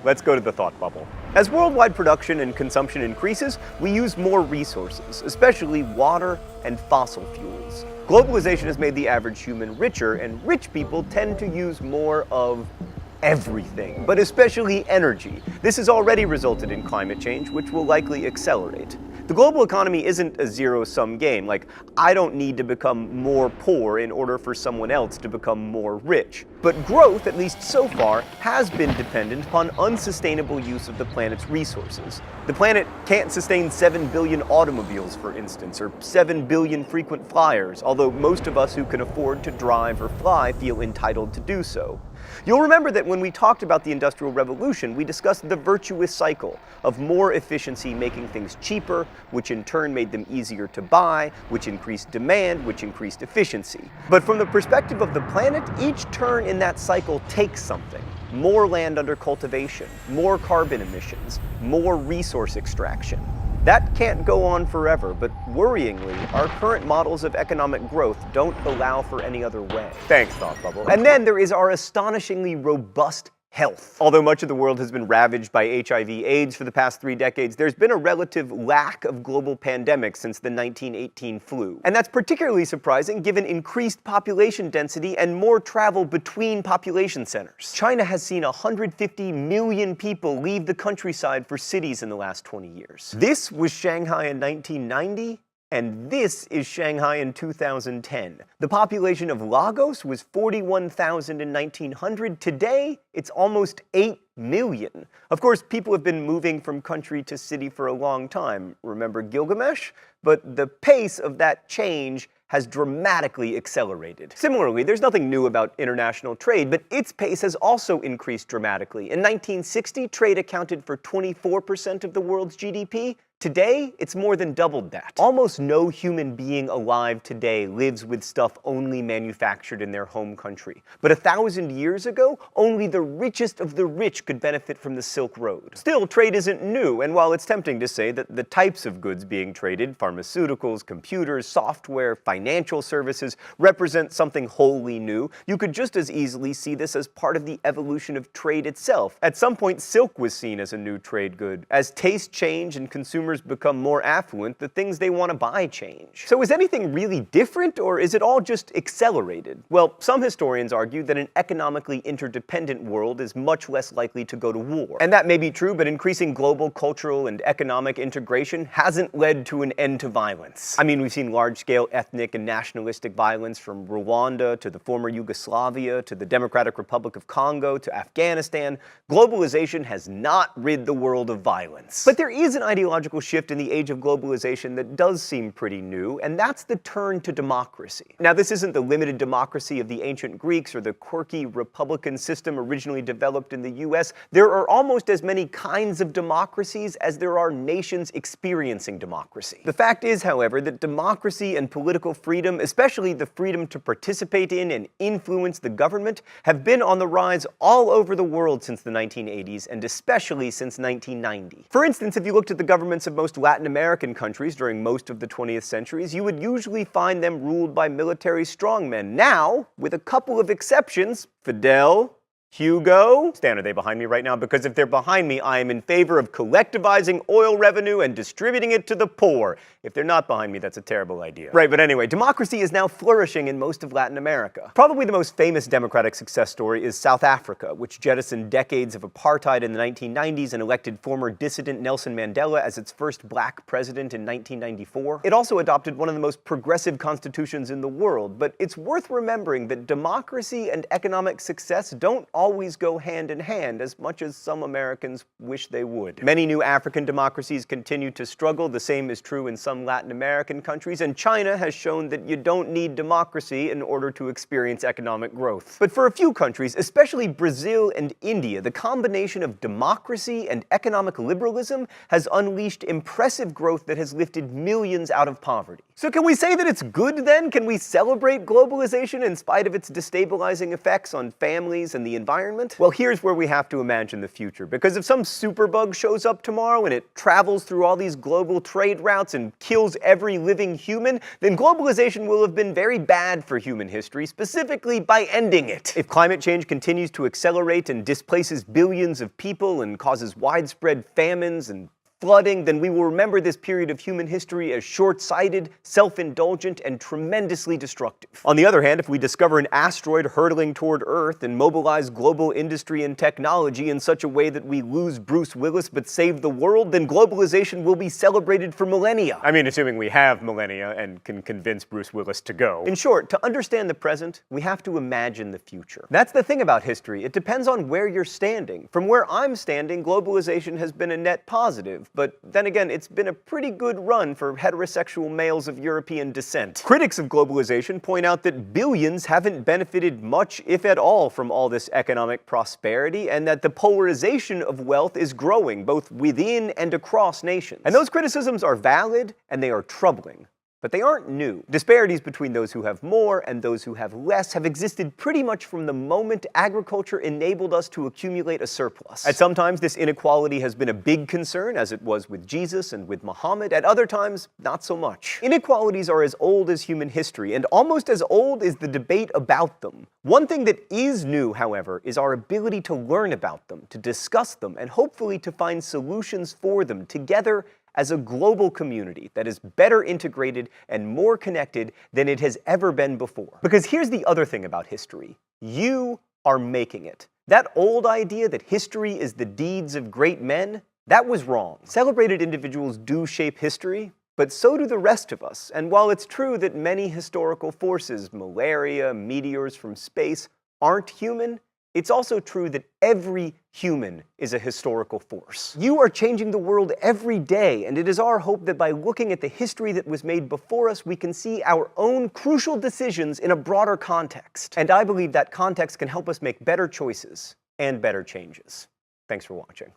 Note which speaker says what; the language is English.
Speaker 1: let's go to the thought bubble. As worldwide production and consumption increases, we use more resources, especially water and fossil fuels. Globalization has made the average human richer, and rich people tend to use more of everything, but especially energy. This has already resulted in climate change, which will likely accelerate. The global economy isn't a zero-sum game, like I don't need to become more poor in order for someone else to become more rich. But growth, at least so far, has been dependent upon unsustainable use of the planet's resources. The planet can't sustain 7 billion automobiles, for instance, or 7 billion frequent flyers, although most of us who can afford to drive or fly feel entitled to do so. You'll remember that when we talked about the Industrial Revolution, we discussed the virtuous cycle of more efficiency making things cheaper, which in turn made them easier to buy, which increased demand, which increased efficiency. But from the perspective of the planet, each turn in that cycle takes something. More land under cultivation, more carbon emissions, more resource extraction. That can't go on forever, but worryingly, our current models of economic growth don't allow for any other way. Thanks, Thought Bubble. And then there is our astonishingly robust health. Although much of the world has been ravaged by HIV/AIDS for the past 3 decades, there's been a relative lack of global pandemics since the 1918 flu. And that's particularly surprising given increased population density and more travel between population centers. China has seen 150 million people leave the countryside for cities in the last 20 years. This was Shanghai in 1990. And this is Shanghai in 2010. The population of Lagos was 41,000 in 1900. Today, it's almost 8 million. Of course, people have been moving from country to city for a long time. Remember Gilgamesh? But the pace of that change has dramatically accelerated. Similarly, there's nothing new about international trade, but its pace has also increased dramatically. In 1960, trade accounted for 24% of the world's GDP. Today, it's more than doubled that. Almost no human being alive today lives with stuff only manufactured in their home country. But 1,000 years ago, only the richest of the rich could benefit from the Silk Road. Still, trade isn't new, and while it's tempting to say that the types of goods being traded, pharmaceuticals, computers, software, financial services, represent something wholly new, you could just as easily see this as part of the evolution of trade itself. At some point, silk was seen as a new trade good. As tastes change and consumers become more affluent, the things they want to buy change. So is anything really different, or is it all just accelerated? Well, some historians argue that an economically interdependent world is much less likely to go to war. And that may be true, but increasing global cultural and economic integration hasn't led to an end to violence. I mean, we've seen large-scale ethnic and nationalistic violence from Rwanda to the former Yugoslavia to the Democratic Republic of Congo to Afghanistan. Globalization has not rid the world of violence. But there is an ideological shift in the age of globalization that does seem pretty new, and that's the turn to democracy. Now, this isn't the limited democracy of the ancient Greeks or the quirky republican system originally developed in the US. There are almost as many kinds of democracies as there are nations experiencing democracy. The fact is, however, that democracy and political freedom, especially the freedom to participate in and influence the government, have been on the rise all over the world since the 1980s, and especially since 1990. For instance, if you looked at the governments of most Latin American countries during most of the 20th centuries, you would usually find them ruled by military strongmen. Now, with a couple of exceptions, Fidel, Hugo. Stan, are they behind me right now? Because if they're behind me, I am in favor of collectivizing oil revenue and distributing it to the poor. If they're not behind me, that's a terrible idea. Right, but anyway, democracy is now flourishing in most of Latin America. Probably the most famous democratic success story is South Africa, which jettisoned decades of apartheid in the 1990s and elected former dissident Nelson Mandela as its first black president in 1994. It also adopted one of the most progressive constitutions in the world, but it's worth remembering that democracy and economic success don't always go hand in hand as much as some Americans wish they would. Many new African democracies continue to struggle. The same is true in some Latin American countries, and China has shown that you don't need democracy in order to experience economic growth. But for a few countries, especially Brazil and India, the combination of democracy and economic liberalism has unleashed impressive growth that has lifted millions out of poverty. So can we say that it's good then? Can we celebrate globalization in spite of its destabilizing effects on families and the environment environment? Well, here's where we have to imagine the future, because if some superbug shows up tomorrow and it travels through all these global trade routes and kills every living human, then globalization will have been very bad for human history, specifically by ending it. If climate change continues to accelerate and displaces billions of people and causes widespread famines and flooding, then we will remember this period of human history as short-sighted, self-indulgent, and tremendously destructive. On the other hand, if we discover an asteroid hurtling toward Earth and mobilize global industry and technology in such a way that we lose Bruce Willis but save the world, then globalization will be celebrated for millennia. I mean, assuming we have millennia and can convince Bruce Willis to go. In short, to understand the present, we have to imagine the future. That's the thing about history. It depends on where you're standing. From where I'm standing, globalization has been a net positive. But then again, it's been a pretty good run for heterosexual males of European descent. Critics of globalization point out that billions haven't benefited much, if at all, from all this economic prosperity, and that the polarization of wealth is growing, both within and across nations. And those criticisms are valid, and they are troubling. But they aren't new. Disparities between those who have more and those who have less have existed pretty much from the moment agriculture enabled us to accumulate a surplus. At some times, this inequality has been a big concern, as it was with Jesus and with Muhammad. At other times, not so much. Inequalities are as old as human history, and almost as old is the debate about them. One thing that is new, however, is our ability to learn about them, to discuss them, and hopefully to find solutions for them together as a global community that is better integrated and more connected than it has ever been before. Because here's the other thing about history. You are making it. That old idea that history is the deeds of great men, that was wrong. Celebrated individuals do shape history, but so do the rest of us. And while it's true that many historical forces, malaria, meteors from space, aren't human, it's also true that every human is a historical force. You are changing the world every day, and it is our hope that by looking at the history that was made before us, we can see our own crucial decisions in a broader context. And I believe that context can help us make better choices and better changes. Thanks for watching.